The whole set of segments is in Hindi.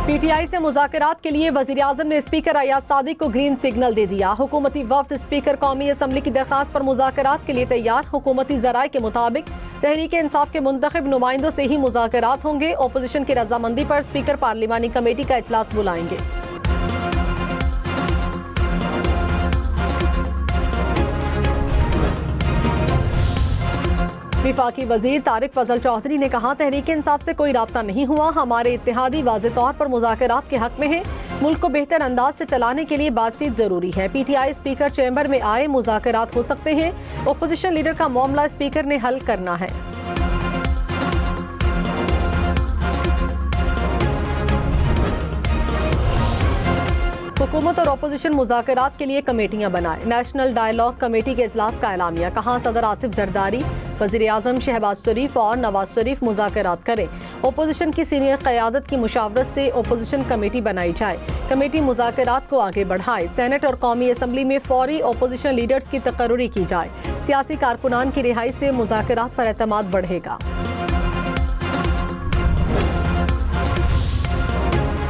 पीटीआई से मुज़ाकरात के लिए वज़ीर आज़म ने स्पीकर अयाज सादिक को ग्रीन सिग्नल दे दिया। हुकूमती वफ़द स्पीकर कौमी असम्बली की दरख्वास्त पर मुज़ाकरात के लिए तैयार। हुकूमती ज़राए के मुताबिक तहरीक इंसाफ के मुंतखब नुमाइंदों से ही मुज़ाकरात होंगे। ओपोजिशन की रजामंदी पर स्पीकर पार्लिमानी कमेटी का इजलास बुलाएंगे। विफाकी वजीर तारिक फजल चौधरी ने कहा, तहरीक इंसाफ से कोई राब्ता नहीं हुआ। हमारे इत्तेहादी वाज़े तौर पर मुज़ाकरात के हक में है। मुल्क को बेहतर अंदाज से चलाने के लिए बातचीत जरूरी है। पीटीआई स्पीकर चैम्बर में आए, मुज़ाकरात हो सकते हैं। ओपोजिशन लीडर का मामला स्पीकर ने हल करना है। हुकूमत और ओपोजिशन मुज़ाकरात के लिए कमेटियां बनाए। नेशनल डायलॉग कमेटी के इजलास का ऐलामिया। कहा, सदर आसिफ जरदारी, वज़ीर आज़म शहबाज शरीफ और नवाज शरीफ मुज़ाकरात करें। ओपोजिशन की सीनियर क़यादत की मुशावरत से ओपोजिशन कमेटी बनाई जाए। कमेटी मुज़ाकरात को आगे बढ़ाए। सेनेट और कौमी असम्बली में फौरी ओपोजिशन लीडर्स की तकर्रुरी की जाए। सियासी कारकुनान की रिहाई से मुज़ाकरात पर एतमाद बढ़ेगा।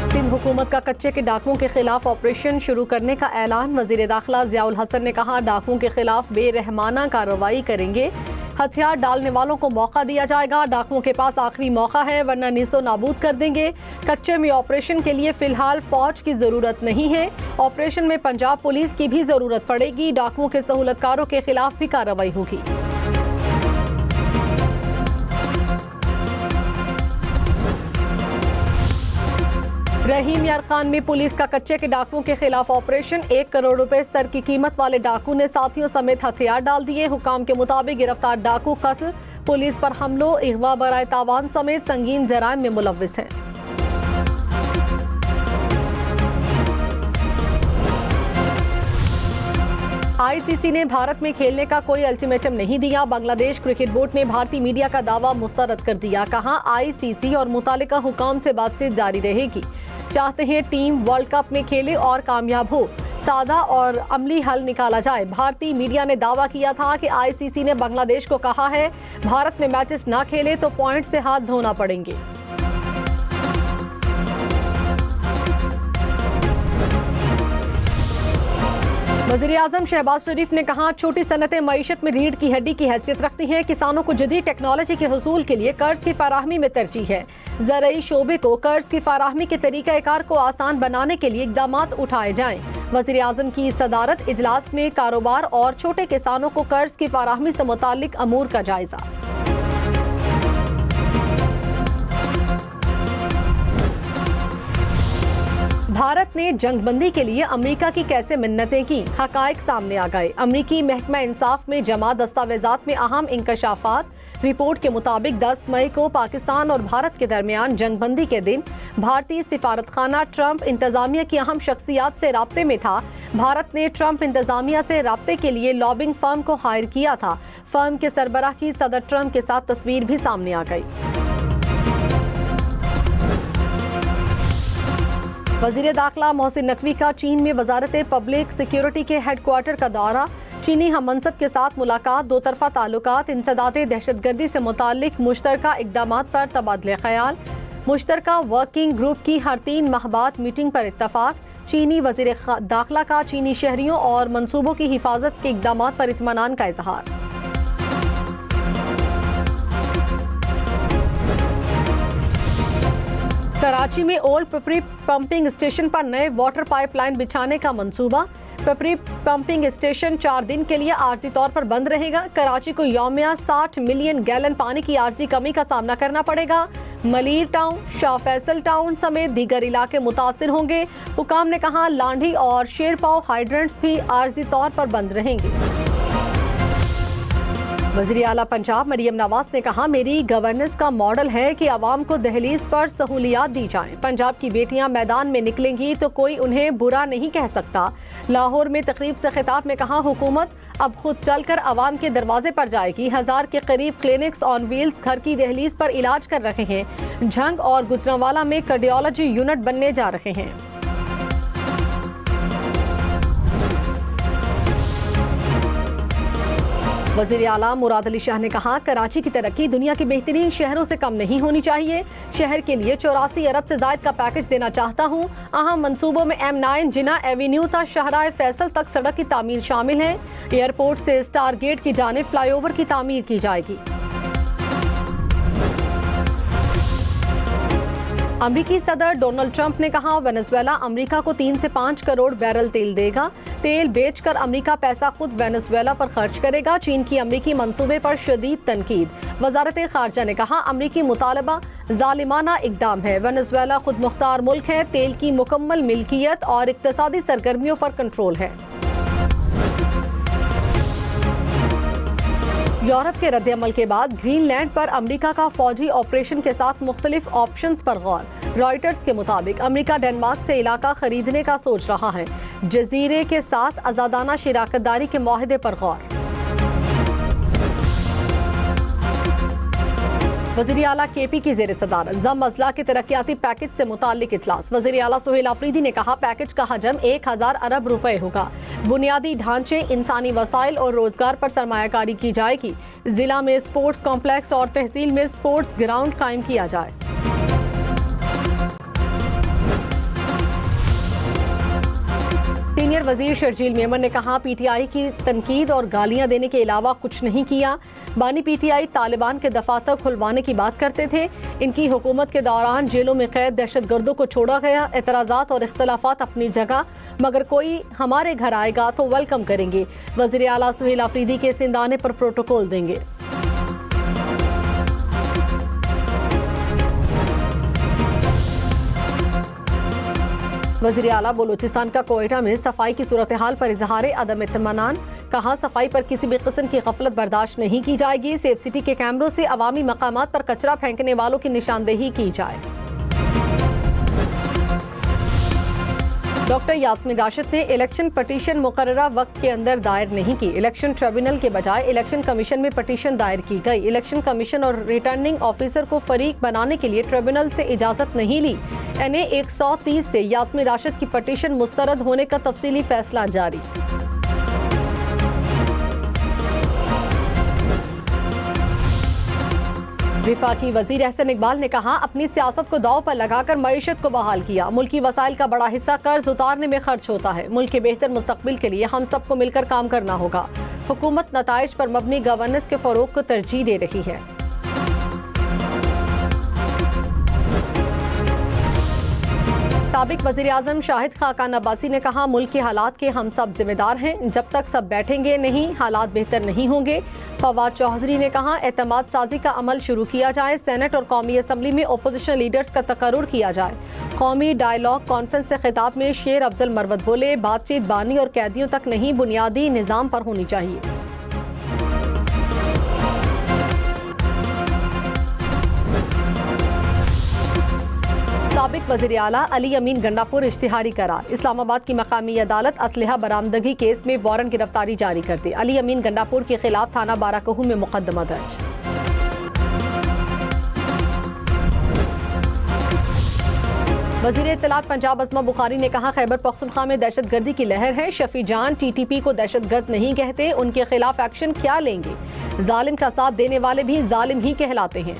सिंध हुकूमत का कच्चे के डाकुओं के खिलाफ ऑपरेशन शुरू करने का ऐलान। वज़ीर दाखिला ज़ियाउल हसन ने कहा, डाकुओं के खिलाफ बेरहमाना कार्रवाई करेंगे। हथियार डालने वालों को मौका दिया जाएगा। डाकुओं के पास आखिरी मौका है, वरना नीस्तो नाबूद कर देंगे। कच्चे में ऑपरेशन के लिए फिलहाल फौज की जरूरत नहीं है। ऑपरेशन में पंजाब पुलिस की भी जरूरत पड़ेगी। डाकुओं के सहूलतकारों के खिलाफ भी कार्रवाई होगी। रहीम यार खान में पुलिस का कच्चे के डाकुओं के खिलाफ ऑपरेशन। 1 करोड़ रुपए स्तर की कीमत वाले डाकू ने साथियों समेत हथियार डाल दिए। हुकाम के मुताबिक गिरफ्तार डाकू कत्ल, पुलिस पर हमलों, अगवा बराए तावान समेत संगीन जराइम में मुलव्विस हैं। आईसीसी ने भारत में खेलने का कोई अल्टीमेटम नहीं दिया। बांग्लादेश क्रिकेट बोर्ड ने भारतीय मीडिया का दावा मुस्तरद कर दिया। कहा, आईसीसी और मुतालिका हुकाम से बातचीत जारी रहेगी। चाहते हैं टीम वर्ल्ड कप में खेले और कामयाब हो। सादा और अमली हल निकाला जाए। भारतीय मीडिया ने दावा किया था कि आईसीसी ने बांग्लादेश को कहा है, भारत में मैचेस ना खेले तो पॉइंट से हाथ धोना पड़ेंगे। वज़ीर आज़म शहबाज शरीफ ने कहा, छोटी सनतें मईशत में रीढ़ की हड्डी की हैसियत रखती हैं। किसानों को जदीद टेक्नोलॉजी के हुसूल के लिए कर्ज की फराहमी में तरजीह है। ज़राई शोबे को कर्ज की फराहमी के तरीक़ाकार को आसान बनाने के लिए इक़दाम उठाए जाएं। वज़ीर आज़म की सदारत इजलास में कारोबार और छोटे किसानों को कर्ज की फराहमी से मुताल्लिक अमूर का जायजा। भारत ने जंगबंदी के लिए अमेरिका की कैसे मिन्नतें की, हकायक सामने आ गए। अमेरिकी महकमा इंसाफ में जमा दस्तावेजात में अहम इंकशाफात। रिपोर्ट के मुताबिक 10 मई को पाकिस्तान और भारत के दरमियान जंगबंदी के दिन भारतीय सिफारतखाना ट्रंप इंतजामिया की अहम शख्सियात से राब्ते में था। भारत ने ट्रंप इंतजामिया से राब्ते के लिए लॉबिंग फर्म को हायर किया था। फर्म के सरबराह की सदर ट्रंप के साथ तस्वीर भी सामने आ गई। वज़ीर दाखिला मोहसिन नकवी का चीन में वजारत पब्लिक सिक्योरिटी के हेडक्वार्टर का दौरा। चीनी हम मनसब के साथ मुलाकात। दो तरफा ताल्लुकात, इंसदाद दहशतगर्दी से मुताल्लिक मुश्तरका इक़दामात पर तबादले ख्याल। मुश्तरका वर्किंग ग्रुप की हर 3 माह बाद मीटिंग पर इत्तफाक। चीनी वज़ीर दाखिला का चीनी शहरियों और मनसूबों की हिफाजत के इक़दामात पर इत्मीनान का इजहार। कराची में ओल्ड पिपरी पंपिंग स्टेशन पर नए वाटर पाइपलाइन बिछाने का मंसूबा। पिपरी पंपिंग स्टेशन 4 दिन के लिए आर्जी तौर पर बंद रहेगा। कराची को यौमिया 60 मिलियन गैलन पानी की आर्जी कमी का सामना करना पड़ेगा। मलीर टाउन, शाह फैसल टाउन समेत दीगर इलाके मुतासिर होंगे। हुकाम ने कहा, लांढी और शेरपाव हाइड्रेंट्स भी आर्जी तौर पर बंद रहेंगे। वज़ीर आला पंजाब मरियम नवाज ने कहा, मेरी गवर्नेंस का मॉडल है कि आवाम को दहलीज पर सहूलियात दी जाएं। पंजाब की बेटियां मैदान में निकलेंगी तो कोई उन्हें बुरा नहीं कह सकता। लाहौर में तकरीब से खिताब में कहा, हुकूमत अब खुद चलकर आवाम के दरवाजे पर जाएगी। 1000 के करीब क्लिनिक्स ऑन व्हील्स घर की दहलीज पर इलाज कर रहे हैं। झंग और गुजरांवाला में कार्डियोलॉजी यूनिट बनने जा रहे हैं। वज़ीर आला मुराद अली शाह ने कहा, कराची की तरक्की दुनिया के बेहतरीन शहरों से कम नहीं होनी चाहिए। शहर के लिए 84 अरब से ज़ायद का पैकेज देना चाहता हूँ। अहम मंसूबों में M9 जिना एवेन्यू था शाहराह फैसल तक सड़क की तामीर शामिल है। एयरपोर्ट से स्टार गेट की जानिब फ्लाईओवर की तामीर की जाएगी। अमरीकी सदर डोनाल्ड ट्रंप ने कहा, वेनेजुएला अमरीका को 3 से 5 करोड़ बैरल तेल देगा। तेल बेचकर अमरीका पैसा खुद वेनेजुएला पर खर्च करेगा। चीन की अमरीकी मंसूबे पर शदीद तनकीद। वजारत खारजा ने कहा, अमरीकी मुतालबा जालिमाना इकदाम है। वेनेजुएला खुद मुख्तार मुल्क है। तेल की मुकम्मल मिल्कियत और इक्तसादी सरगर्मियों पर कंट्रोल है। यूरोप के रद्द-ए-अमल के बाद ग्रीनलैंड पर अमेरिका का फौजी ऑपरेशन के साथ मुख्तलिफ ऑप्शंस पर गौर। रॉयटर्स के मुताबिक अमेरिका डेनमार्क से इलाका खरीदने का सोच रहा है। जजीरे के साथ आजादाना शिराकतदारी के मुआहदे पर गौर। वज़ीर आला KP की ज़ेर सदारत ज़म अज़ला के तरक्याती पैकेज से मुताल्लिक इजलास। वज़ीर आला सुहेल आफरीदी ने कहा, पैकेज का हजम 1000 अरब रुपए होगा। बुनियादी ढांचे, इंसानी वसाइल और रोजगार पर सरमायाकारी की जाएगी। जिला में स्पोर्ट्स कॉम्प्लेक्स और तहसील में स्पोर्ट्स ग्राउंड कायम किया जाए। सीनियर वजीर शर्जील मेमन ने कहा, PTI की तनकीद और गालियां देने के अलावा कुछ नहीं किया। बानी PTI तालिबान के दफातर खुलवाने की बात करते थे। इनकी हुकूमत के दौरान जेलों में कैद दहशतगर्दों को छोड़ा गया। एतराज़ात और इख्तलाफात अपनी जगह, मगर कोई हमारे घर आएगा तो वेलकम करेंगे। वज़ीर आला सुहेल आफरीदी के सिंध आने पर प्रोटोकॉल देंगे। वज़ीर आला बलूचिस्तान का कोयटा में सफाई की सूरत हाल पर इजहार अदम इत्मीनान। कहा, सफाई पर किसी भी किस्म की गफलत बर्दाश्त नहीं की जाएगी। सेफ सिटी के कैमरों से अवामी मकामात पर कचरा फेंकने वालों की निशानदेही की जाए। डॉक्टर यास्मीन राशिद ने इलेक्शन पटिशन मुकर्ररा वक्त के अंदर दायर नहीं की। इलेक्शन ट्रिब्यूनल के बजाय इलेक्शन कमीशन में पटिशन दायर की गई। इलेक्शन कमीशन और रिटर्निंग ऑफिसर को फरीक बनाने के लिए ट्रिब्यूनल से इजाजत नहीं ली। NA 130 से यास्मीन राशिद की पटिशन मुस्तरद होने का तफसीली फैसला जारी। विफाकी वजीर एहसन इकबाल ने कहा, अपनी सियासत को दांव पर लगाकर मईशत को बहाल किया। मुल्की वसाइल का बड़ा हिस्सा कर्ज उतारने में खर्च होता है। मुल्क के बेहतर मुस्तकबिल के लिए हम सबको मिलकर काम करना होगा। हुकूमत नताइज पर मबनी गवर्नेंस के फरोग को तरजीह दे रही है। साबिक वज़ीर आज़म शाहिद खाकान अब्बासी ने कहा, मुल्क के हालात के हम सब जिम्मेदार हैं। जब तक सब बैठेंगे नहीं, हालात बेहतर नहीं होंगे। फवाद चौधरी ने कहा, एतमाद साजी का अमल शुरू किया जाए। सेनेट और कौमी असम्बली में अपोजिशन लीडर्स का तकर्रुर किया जाए। कौमी डायलॉग कॉन्फ्रेंस से खिताब में शेर अफजल मरवत बोले, बातचीत बानी और कैदियों तक नहीं, बुनियादी निज़ाम पर होनी चाहिए। साबिक वज़ीर आला अली अमीन गंडापुर इश्तिहारी करार। इस्लामाबाद की मकामी अदालत असलहा बरामदगी केस में वारंट गिरफ्तारी जारी कर दी। अली अमीन गंडापुर के खिलाफ थाना बाराकहू में मुकदमा दर्ज। वज़ीर इत्तलात पंजाब अस्मा बुखारी ने कहा, खैबर पख्तूनख्वा में दहशतगर्दी की लहर है। शफी जान TTP को दहशतगर्द नहीं कहते, उनके खिलाफ एक्शन क्या लेंगे? जालिम का साथ देने वाले भी जालिम ही कहलाते हैं।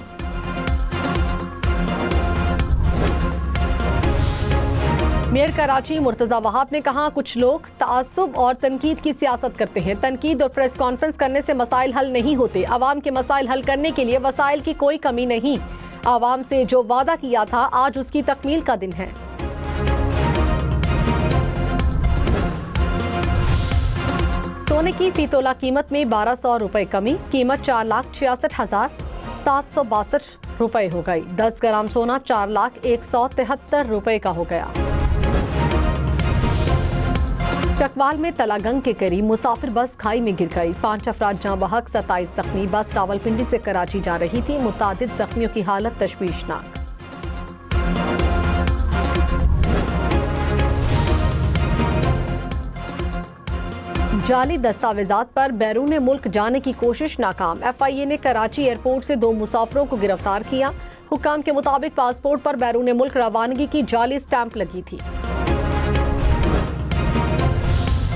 मेयर कराची मुर्तज़ा वहाब ने कहा, कुछ लोग तासुब और तनकीद की सियासत करते हैं। तनकीद और प्रेस कॉन्फ्रेंस करने से मसाइल हल नहीं होते। आवाम के मसाइल हल करने के लिए वसाइल की कोई कमी नहीं। आवाम से जो वादा किया था, आज उसकी तकमील का दिन है। सोने की फी तोला कीमत में 1200 रुपए कमी। कीमत 4,66,762 रुपए हो गई। 10 ग्राम सोना 4,01,73 रुपए का हो गया। चकवाल में तलागंग के करीब मुसाफिर बस खाई में गिर गई। 5 अफराद जाँ बहक, 27 जख्मी। बस रावलपिंडी से कराची जा रही थी। मुतादिद जख्मियों की हालत तशवीशनाक। जाली दस्तावेजात पर बैरून मुल्क जाने की कोशिश नाकाम। FIA ने कराची एयरपोर्ट से 2 मुसाफिरों को गिरफ्तार किया। हुक्काम के मुताबिक पासपोर्ट पर बैरून मुल्क रवानगी की जाली स्टैंप लगी थी।